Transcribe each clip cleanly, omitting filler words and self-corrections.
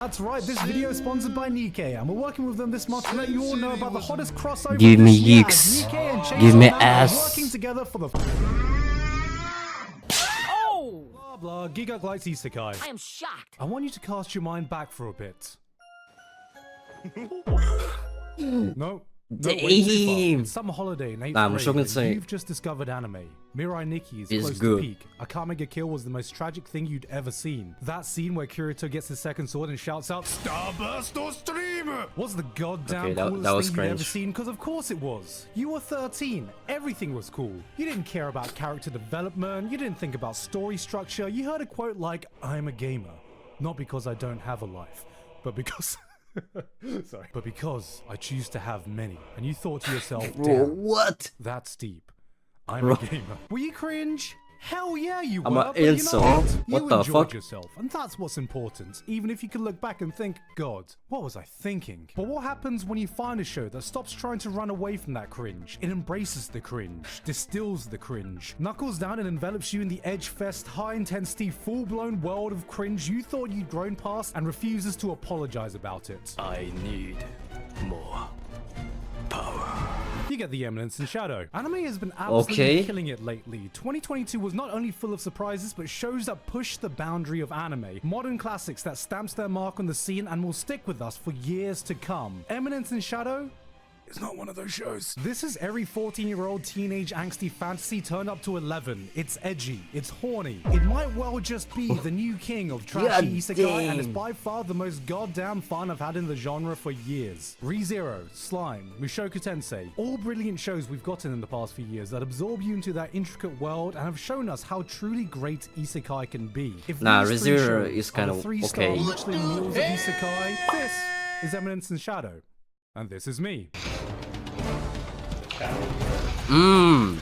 That's right, this video is sponsored by Nikkei, and we're working with them this month to let you all know about the hottest crossover. Give me year, Yix. Nikkei and Chainsaw Give me Man ass. are working together for the blah blah. Gigguk likes Isekai. I am shocked. I want you to cast your mind back for a bit. No. No, way too far. Damn. It's summer holiday in 8th Nah, grade, muszę and say- you've just discovered anime. Mirai Nikki is It's close good. to peak. Akame Kill was the most tragic thing you'd ever seen. That scene where Kirito gets his second sword and shouts out, "Starburst or Stream!" was the goddamn Okay, that coolest was thing you'd ever cringe. seen, because of course it was. You were 13. Everything was cool. You didn't care about character development. You didn't think about story structure. You heard a quote like, "I'm a gamer. Not because I don't have a life, but because..." Sorry. But because I choose to have many. And you thought to yourself, Bro, damn, what? that's deep. I'm a gamer. Were you cringe? Hell yeah, you I'm were. a But you know incel. what? What You the enjoyed fuck? yourself, and that's what's important. Even if you can look back and think, God, what was I thinking? But what happens when you find a show that stops trying to run away from that cringe? It embraces the cringe, distills the cringe, knuckles down and envelops you in the edge fest, high intensity, full-blown world of cringe you thought you'd grown past, and refuses to apologize about it. I need more power. You get the Eminence in Shadow. Anime has been absolutely Okay. killing it lately. 2022 was not only full of surprises, but shows that push the boundary of anime. Modern classics that stamps their mark on the scene and will stick with us for years to come. Eminence in Shadow? It's not one of those shows. This is every 14-year-old teenage angsty fantasy turned up to 11. It's edgy. It's horny. It might well just be the new king of trashy God isekai, and it's damn. by far the most goddamn fun I've had in the genre for years. ReZero, Slime, Mushoku Tensei, all brilliant shows we've gotten in the past few years that absorb you into that intricate world and have shown us how truly great isekai can be. If Nah, these three ReZero shows is kind are of 3-star okay. Michelin meals of isekai, this is Eminence in Shadow. And this is me.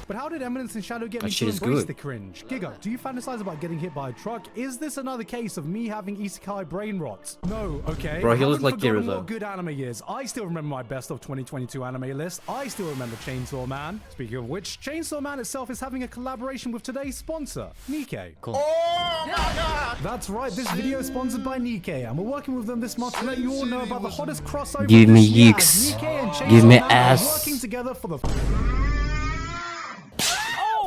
But how did Eminence in Shadow get me That to shit is embrace good. the cringe? Gigguk, do you fantasize about getting hit by a truck? Is this another case of me having isekai brain rot? No, okay. Bro, he I looks haven't like forgotten Kirito. what good anime is. I still remember my best of 2022 anime list. I still remember Chainsaw Man. Speaking of which, Chainsaw Man itself is having a collaboration with today's sponsor, Nikkei. Cool. That's right, this video is sponsored by Nikkei, and we're working with them this month to let you all know about the hottest crossover Give me this year, as Yix. Nikkei and Chainsaw Give me Man are ass. working together for the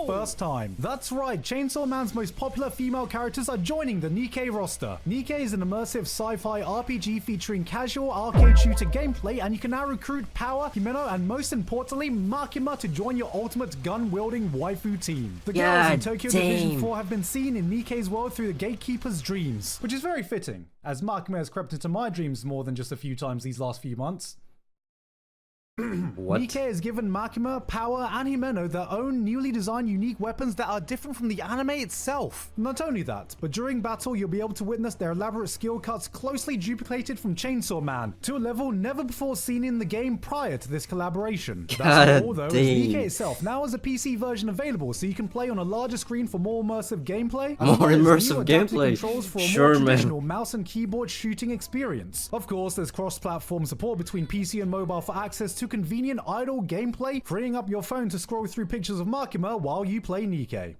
first time. That's right, Chainsaw Man's most popular female characters are joining the Nikkei roster. Nikkei is an immersive sci-fi RPG featuring casual arcade shooter gameplay, and you can now recruit Power, Himeno, and most importantly, Makima to join your ultimate gun-wielding waifu team. The girls in God Tokyo damn. Division 4 have been seen in Nikkei's world through the Gatekeeper's dreams, which is very fitting, as Makima has crept into my dreams more than just a few times these last few months. What? Nikkei has given Makima, Power, and Himeno their own newly designed unique weapons that are different from the anime itself. Not only that, but during battle you'll be able to witness their elaborate skill cuts closely duplicated from Chainsaw Man, to a level never before seen in the game prior to this collaboration. That's not God all though, as damn. Nikkei itself now has a PC version available, so you can play on a larger screen for more immersive gameplay. as More well as immersive new adaptive gameplay. controls for a Sure, more man. traditional mouse and keyboard shooting experience. Of course, there's cross-platform support between PC and mobile for access to convenient idle gameplay, freeing up your phone to scroll through pictures of Makima while you play Nikkei.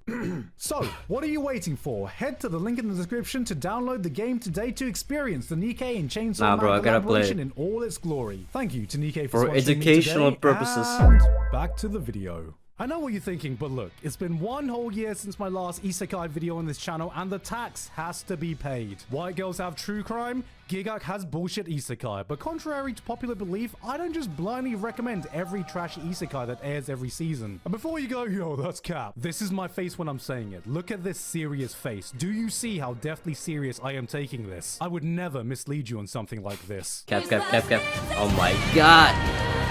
So, what are you waiting for? Head to the link in the description to download the game today to experience the Nikkei and Chainsaw Nah, bro, Man I gotta play collaboration it. in all its glory. Thank you to Nikkei for For sponsoring me educational today, purposes. And back to the video. I know what you're thinking, but look, it's been one whole year since my last isekai video on this channel, and the tax has to be paid. White girls have true crime, Gigguk has bullshit isekai, but contrary to popular belief, I don't just blindly recommend every trashy isekai that airs every season. And before you go, yo, that's cap, this is my face when I'm saying it. Look at this serious face. Do you see how deathly serious I am taking this? I would never mislead you on something like this. Cap. Oh my god.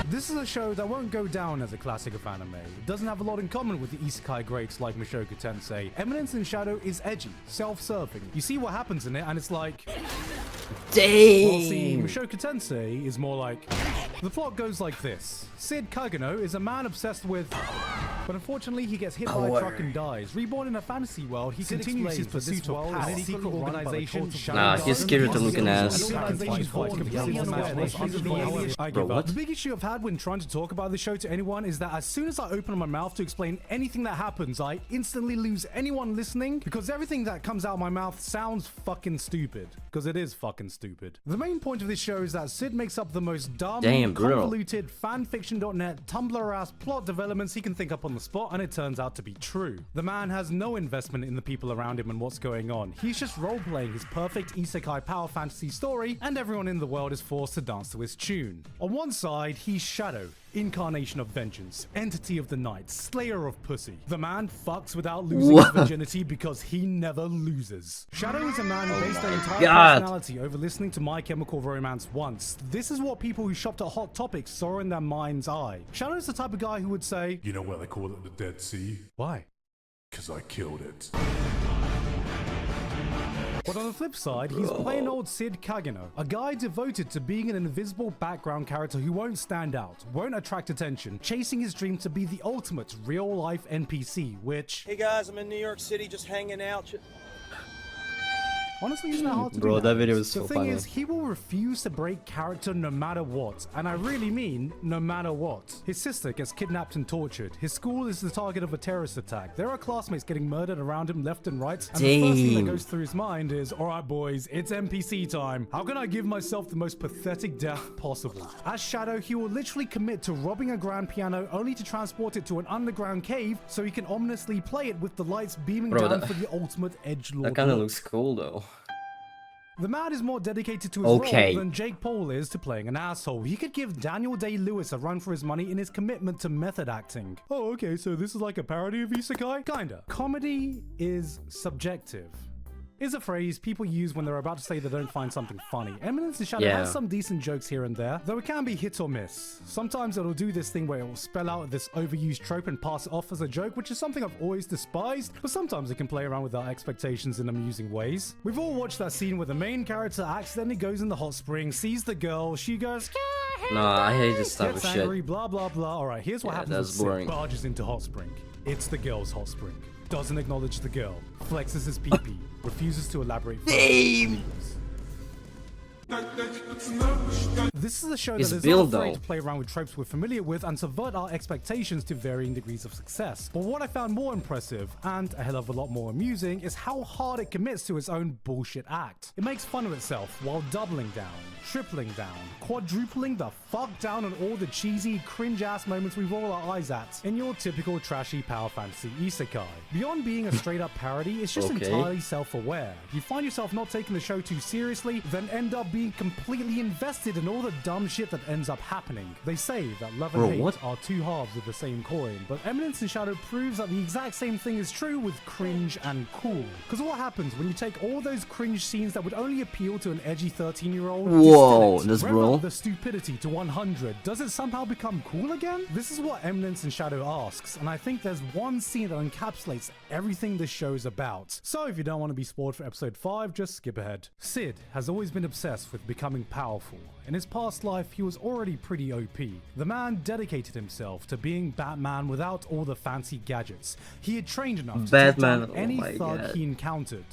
This is a show that won't go down as a classic of anime. It doesn't have a lot in common with the isekai greats like Mushoku Tensei. Eminence in Shadow is edgy, self-serving. You see what happens in it and it's like... Well, see, Damn. Mushoku Tensei is more like... The plot goes like this. Sid Kagano is a man obsessed with... But unfortunately, he gets hit by a truck and dies. Reborn in a fantasy world, he continues his pursuit of power. A secret organization. Nah, he's scary to looking ass. Bro, what? The big issue I've had when trying to talk about the show to anyone is that as soon as I open my mouth to explain anything that happens, I instantly lose anyone listening because everything that comes out of my mouth sounds fucking stupid. Because it is fucking stupid. The main point of this show is that Sid makes up the most dumb, convoluted, fanfiction.net, Tumblr-ass plot developments he can think up on the spot, and it turns out to be true. The man has no investment in the people around him and what's going on. He's just role-playing his perfect isekai power fantasy story, and everyone in the world is forced to dance to his tune. On one side, he's Shadow, incarnation of vengeance, entity of the night, slayer of pussy. The man fucks without losing his virginity because he never loses. Shadow is a man who based their entire personality over listening to My Chemical Romance once. This is what people who shopped at Hot Topics saw in their mind's eye. Shadow is the type of guy who would say, "You know why they call it the Dead Sea? Why? 'Cause I killed it." But on the flip side, he's plain old Sid Kageno, a guy devoted to being an invisible background character who won't stand out, won't attract attention, chasing his dream to be the ultimate real-life NPC, which... Hey guys, I'm in New York City just hanging out. Honestly, isn't that hard to do? Bro, that video was so funny. The funny. thing is, he will refuse to break character no matter what. And I really mean, no matter what. His sister gets kidnapped and tortured. His school is the target of a terrorist attack. There are classmates getting murdered around him left and right. And the first thing that goes through his mind is, alright boys, it's NPC time. How can I give myself the most pathetic death possible? As Shadow, he will literally commit to robbing a grand piano only to transport it to an underground cave so he can ominously play it with the lights beaming down for the ultimate edgelord. That kind of looks cool though. The man is more dedicated to his role than Jake Paul is to playing an asshole. He could give Daniel Day-Lewis a run for his money in his commitment to method acting. Oh, okay, so this is like a parody of Isekai? Kinda. Comedy is subjective. Is a phrase people use when they're about to say they don't find something funny. Eminence in Shadow has some decent jokes here and there, though it can be hit or miss. Sometimes it'll do this thing where it will spell out this overused trope and pass it off as a joke, which is something I've always despised, but sometimes it can play around with our expectations in amusing ways. We've all watched that scene where the main character accidentally goes in the hot spring, sees the girl, she goes, nah, I hate this type of angry, shit. blah blah blah. Alright, here's what happens when Sid barges into hot spring. It's the girl's hot spring. Doesn't acknowledge the girl, flexes his pee-pee, refuses to elaborate further. This is a show that is not afraid to play around with tropes we're familiar with and subvert our expectations to varying degrees of success. But what I found more impressive, and a hell of a lot more amusing, is how hard it commits to its own bullshit act. It makes fun of itself while doubling down, tripling down, quadrupling the fuck down on all the cheesy, cringe-ass moments we roll our eyes at in your typical trashy power fantasy isekai. Beyond being a straight-up parody, it's just entirely self-aware. You find yourself not taking the show too seriously, then end up being completely invested in all the dumb shit that ends up happening. They say that love and hate are two halves of the same coin, but Eminence in Shadow proves that the exact same thing is true with cringe and cool. Because what happens when you take all those cringe scenes that would only appeal to an edgy 13-year-old, rev up the stupidity to 100, does it somehow become cool again? This is what Eminence in Shadow asks, and I think there's one scene that encapsulates everything this show's about. So if you don't want to be spoiled for episode 5, just skip ahead. Sid has always been obsessed with becoming powerful. In his past life, he was already pretty OP. The man dedicated himself to being Batman without all the fancy gadgets. He had trained enough to take down any thug he encountered.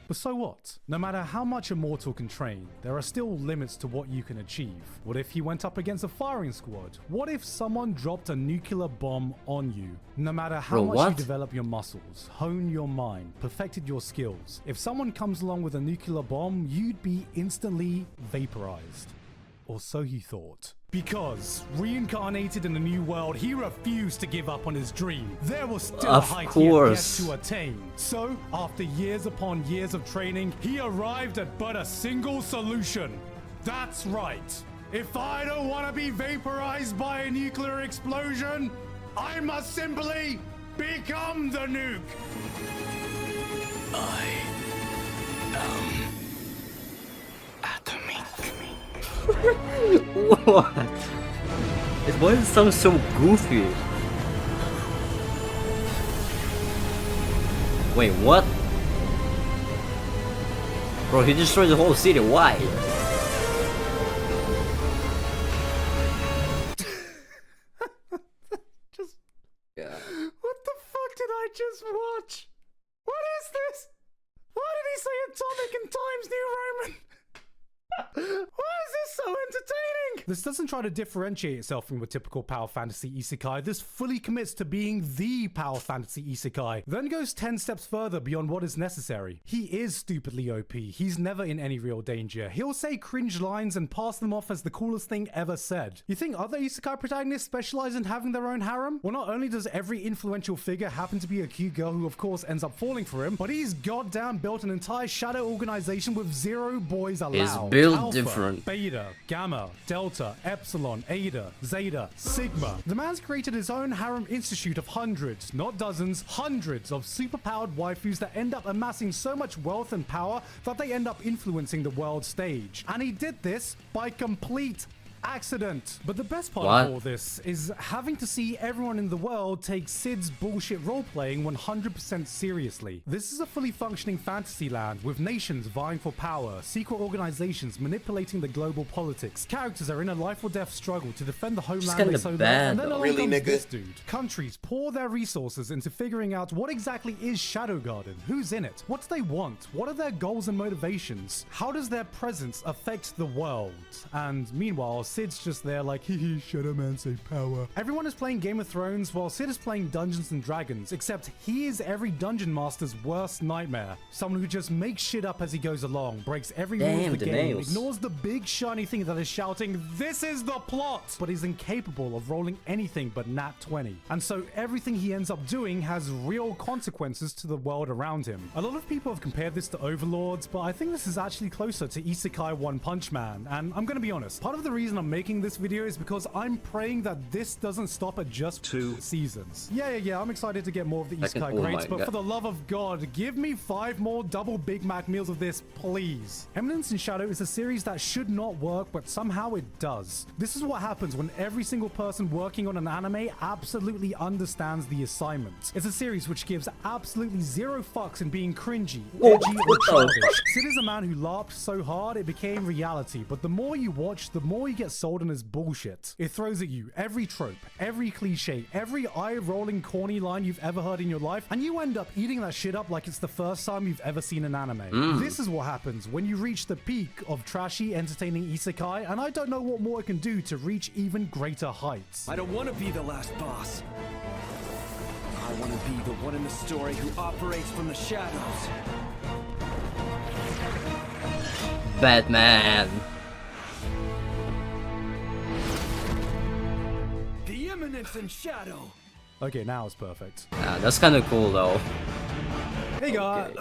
But so what? No matter how much a mortal can train, there are still limits to what you can achieve. What if he went up against a firing squad? What if someone dropped a nuclear bomb on you? No matter how much you develop your muscles, hone your mind, perfected your skills, if someone comes along with a nuclear bomb, you'd be instantly vaporized. Or so he thought. Because, reincarnated in a new world, he refused to give up on his dream. There was still a height he had yet to attain. So, after years upon years of training, he arrived at but a single solution. That's right. If I don't want to be vaporized by a nuclear explosion, I must simply become the nuke. I am atomic. What? His voice sounds so goofy. Wait, what? Bro, he destroyed the whole city. Why? Just... Yeah. just watch? What is this? Why did he say atomic and Times New Roman? Why is this so entertaining? This doesn't try to differentiate itself from the typical power fantasy isekai. This fully commits to being the power fantasy isekai, then goes 10 steps further beyond what is necessary. He is stupidly OP. He's never in any real danger. He'll say cringe lines and pass them off as the coolest thing ever said. You think other isekai protagonists specialize in having their own harem? Well, not only does every influential figure happen to be a cute girl who of course ends up falling for him, but he's goddamn built an entire shadow organization with 0 boys allowed. Built Alpha, different. Beta, Gamma, Delta, Epsilon, Eta, Zeta, Sigma. The man's created his own harem institute of hundreds, not dozens, hundreds of superpowered waifus that end up amassing so much wealth and power that they end up influencing the world stage. And he did this by complete accident. But the best part of all this is having to see everyone in the world take Sid's bullshit role-playing 100% seriously. This is a fully functioning fantasy land with nations vying for power, secret organizations manipulating the global politics. Characters are in a life or death struggle to defend the homeland they so love, and then along comes this dude. Countries pour their resources into figuring out what exactly is Shadow Garden, who's in it, what do they want, what are their goals and motivations, how does their presence affect the world, and meanwhile Sid's just there like, hee Shadow Man say power. Everyone is playing Game of Thrones while Sid is playing Dungeons and Dragons, except he is every dungeon master's worst nightmare. Someone who just makes shit up as he goes along, breaks every rule of the game, ignores the big shiny thing that is shouting, this is the plot, but is incapable of rolling anything but nat 20. And so everything he ends up doing has real consequences to the world around him. A lot of people have compared this to Overlords, but I think this is actually closer to Isekai One Punch Man, and I'm gonna be honest, part of the reason I'm making this video is because I'm praying that this doesn't stop at just 2 seasons. Yeah, I'm excited to get more of the Isekai greats, but for the love of God, give me 5 more double Big Mac meals of this, please. Eminence in Shadow is a series that should not work, but somehow it does. This is what happens when every single person working on an anime absolutely understands the assignment. It's a series which gives absolutely 0 fucks in being cringy, edgy, or childish. Sid is a man who laughed so hard it became reality, but the more you watch, the more you get sold on his bullshit. It throws at you every trope, every cliche, every eye-rolling corny line you've ever heard in your life, and you end up eating that shit up like it's the first time you've ever seen an anime. This is what happens when you reach the peak of trashy, entertaining isekai, and I don't know what more it can do to reach even greater heights. I don't want to be the last boss. I want to be the one in the story who operates from the shadows. Batman. The Eminence in Shadow. Okay, now it's perfect. Yeah, that's kind of cool though. Hey guys.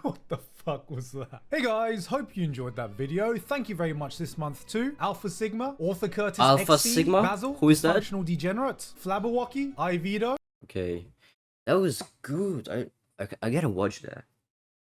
What the fuck was that? Hey guys, hope you enjoyed that video. Thank you very much this month to Alpha Sigma, Author Curtis Alpha XC, Sigma? Basil, Who is that? Functional Degenerate, Flabberwocky, Ivido. Okay, that was good. I gotta watch that.